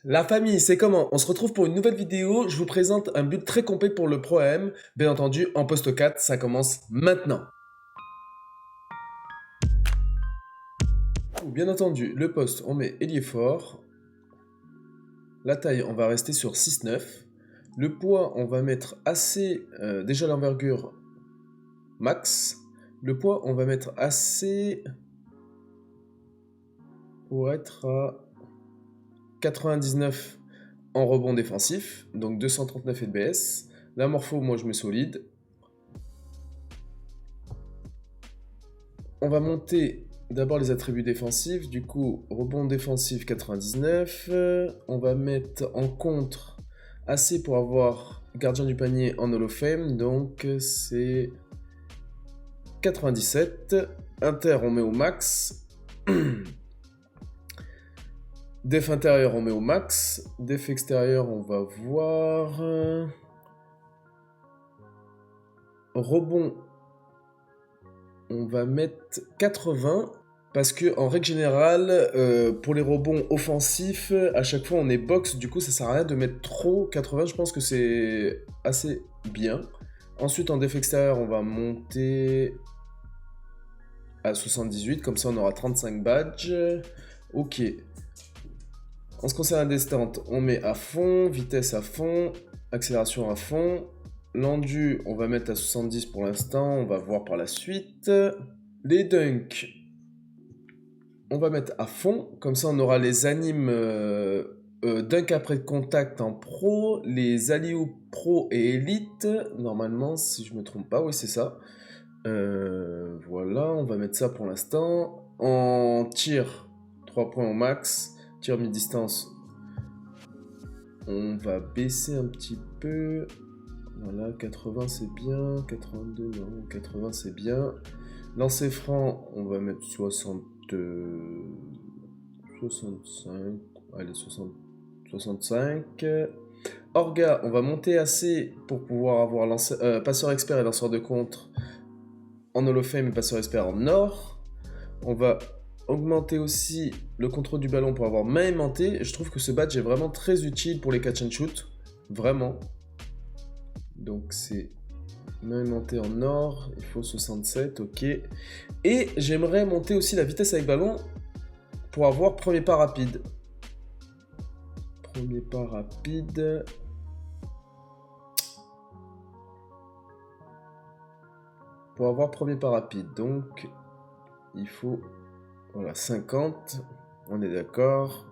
La famille, c'est comment? On se retrouve pour une nouvelle vidéo. Je vous présente un build très complet pour le Pro AM. Bien entendu, en poste 4, ça commence maintenant. Bien entendu, le poste, on met ailier fort. La taille, on va rester sur 6,9. Le poids, on va mettre assez... déjà l'envergure max. Le poids, on va mettre assez... pour être à 99 en rebond défensif, donc 239 FBS. La morpho, moi je mets solide. On va monter d'abord les attributs défensifs, du coup rebond défensif 99. On va mettre en contre assez pour avoir gardien du panier en Hall of Fame, donc c'est 97. Inter, on met au max. Def intérieur, on met au max. Def extérieur, on va voir. Rebond, on va mettre 80. Parce que en règle générale, pour les rebonds offensifs, à chaque fois on est box. Du coup, ça sert à rien de mettre trop 80. Je pense que c'est assez bien. Ensuite, en def extérieur, on va monter à 78. Comme ça, on aura 35 badges. Ok. En ce qui concerne la descente, on met à fond, vitesse à fond, accélération à fond. L'endu, on va mettre à 70 pour l'instant, on va voir par la suite. Les dunks, on va mettre à fond, comme ça on aura les animes dunk après contact en pro, les alley-oop pro et élite, normalement si je me trompe pas, oui c'est ça. Voilà, on va mettre ça pour l'instant. En tir, 3 points au max. Tir mi-distance, on va baisser un petit peu. Voilà, 80 c'est bien, 82 non, 80 c'est bien. Lancer franc, on va mettre 65, allez 65. Orga, on va monter assez pour pouvoir avoir passeur expert et lanceur de contre en Hall of Fame et passeur expert en or. On va augmenter aussi le contrôle du ballon pour avoir main aimantée. Je trouve que ce badge est vraiment très utile pour les catch and shoot. Vraiment. Donc c'est main aimantée en or. Il faut 67, ok. Et j'aimerais monter aussi la vitesse avec ballon pour avoir premier pas rapide. Premier pas rapide. Pour avoir premier pas rapide. Donc il faut... Voilà, 50, on est d'accord.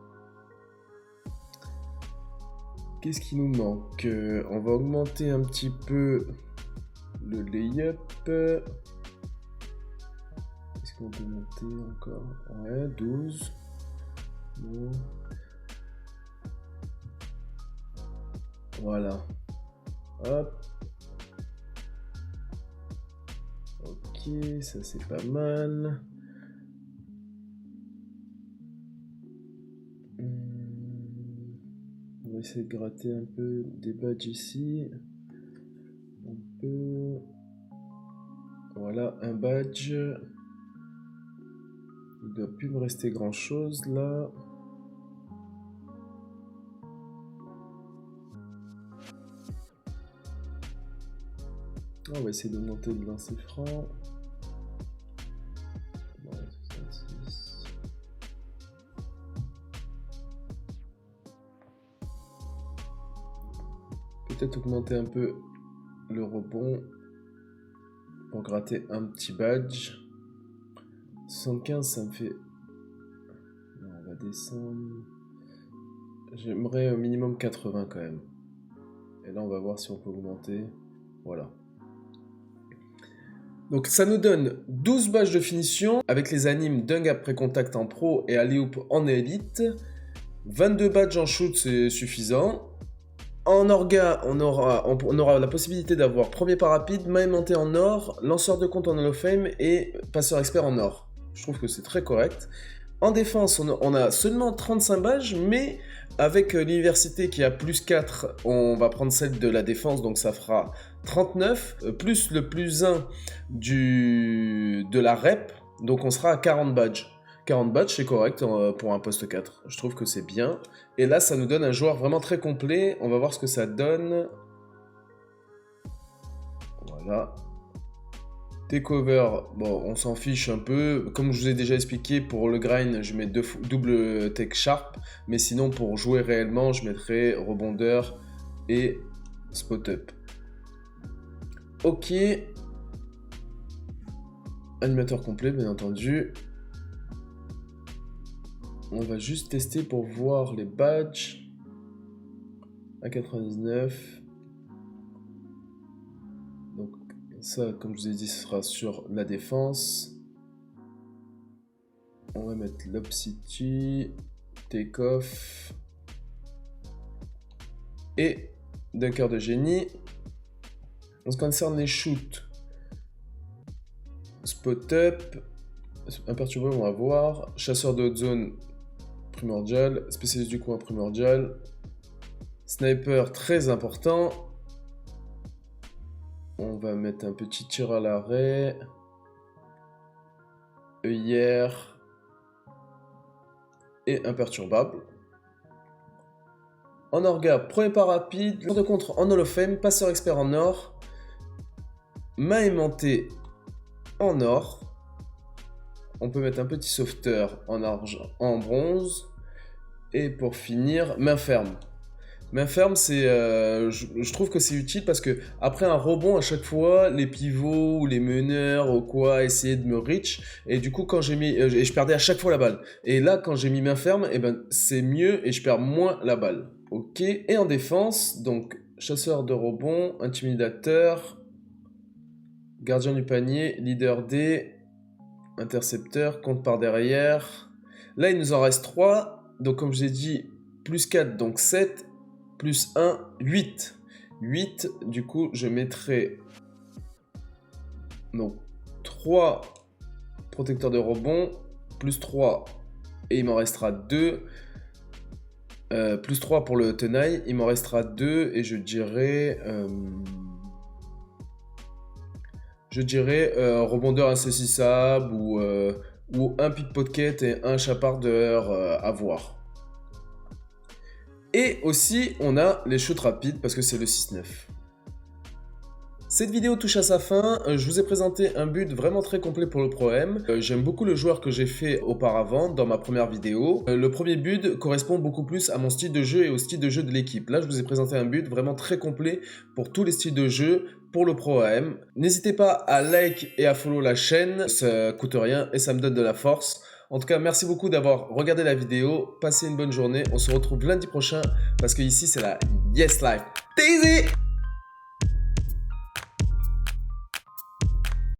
Qu'est-ce qui nous manque? On va augmenter un petit peu le layup. Est-ce qu'on peut monter encore? Ouais, 12. Bon. Voilà. Hop. Ok, ça c'est pas mal. On va essayer de gratter un peu des badges ici. Un peu. Voilà, un badge. Il ne doit plus me rester grand chose là. On va essayer d'augmenter le lancer franc. Peut-être augmenter un peu le rebond pour gratter un petit badge. 75, ça me fait... Non, on va descendre. J'aimerais au minimum 80 quand même. Et là, on va voir si on peut augmenter. Voilà. Donc ça nous donne 12 badges de finition avec les animes dunk après contact en pro et alley-oop en élite. 22 badges en shoot, c'est suffisant. En orga, on aura la possibilité d'avoir premier pas rapide, main aimantée en or, lanceur de compte en Hall of Fame et passeur expert en or. Je trouve que c'est très correct. En défense, on a seulement 35 badges, mais avec l'université qui a plus 4, on va prendre celle de la défense, donc ça fera 39, plus le plus 1 de la rep, donc on sera à 40 badges. 40 badges, c'est correct pour un poste 4. Je trouve que c'est bien. Et là, ça nous donne un joueur vraiment très complet. On va voir ce que ça donne. Voilà. Takeover, bon, on s'en fiche un peu. Comme je vous ai déjà expliqué, pour le grind, je mets double tech sharp. Mais sinon, pour jouer réellement, je mettrai rebondeur et spot up. Ok. Animateur complet, bien entendu. On va juste tester pour voir les badges. À 99. Donc ça, comme je vous ai dit, ce sera sur la défense. On va mettre Lob City, Take-Off et Dunker de génie. En ce qui concerne les shoots, Spot Up, Imperturbable, on va voir. Chasseur de haute zone, primordial. Spécialiste du coin, primordial. Sniper, très important. On va mettre un petit tir à l'arrêt. œillère. Et imperturbable. En orga, premier pas rapide. De contre en Hall of Fame. Passeur expert en or. Main aimantée en or. On peut mettre un petit sauveteur en argent, en bronze. Et pour finir, main ferme. Main ferme, c'est, je trouve que c'est utile parce que après un rebond, à chaque fois, les pivots ou les meneurs ou quoi essayaient de me reach. Et du coup, quand j'ai mis, et je perdais à chaque fois la balle. Et là, quand j'ai mis main ferme, eh ben, c'est mieux et je perds moins la balle. Ok. Et en défense, donc chasseur de rebond, intimidateur, gardien du panier, leader D, intercepteur, compte par derrière. Là, il nous en reste 3. Donc, comme je vous ai dit, plus 4, donc 7. Plus 1, 8. 8, du coup, je mettrai donc 3 protecteurs de rebond, plus 3, et il m'en restera 2. Plus 3 pour le tenaille, il m'en restera 2, et je dirais rebondeur insaisissable ou un pickpocket et un chapardeur à voir. Et aussi, on a les shoots rapides parce que c'est le 6-9. Cette vidéo touche à sa fin. Je vous ai présenté un build vraiment très complet pour le Pro-Am. J'aime beaucoup le joueur que j'ai fait auparavant dans ma première vidéo. Le premier build correspond beaucoup plus à mon style de jeu et au style de jeu de l'équipe. Là, je vous ai présenté un build vraiment très complet pour tous les styles de jeu pour le Pro-Am. N'hésitez pas à like et à follow la chaîne. Ça coûte rien et ça me donne de la force. En tout cas, merci beaucoup d'avoir regardé la vidéo. Passez une bonne journée. On se retrouve lundi prochain parce que ici, c'est la Yes Life. Daisy!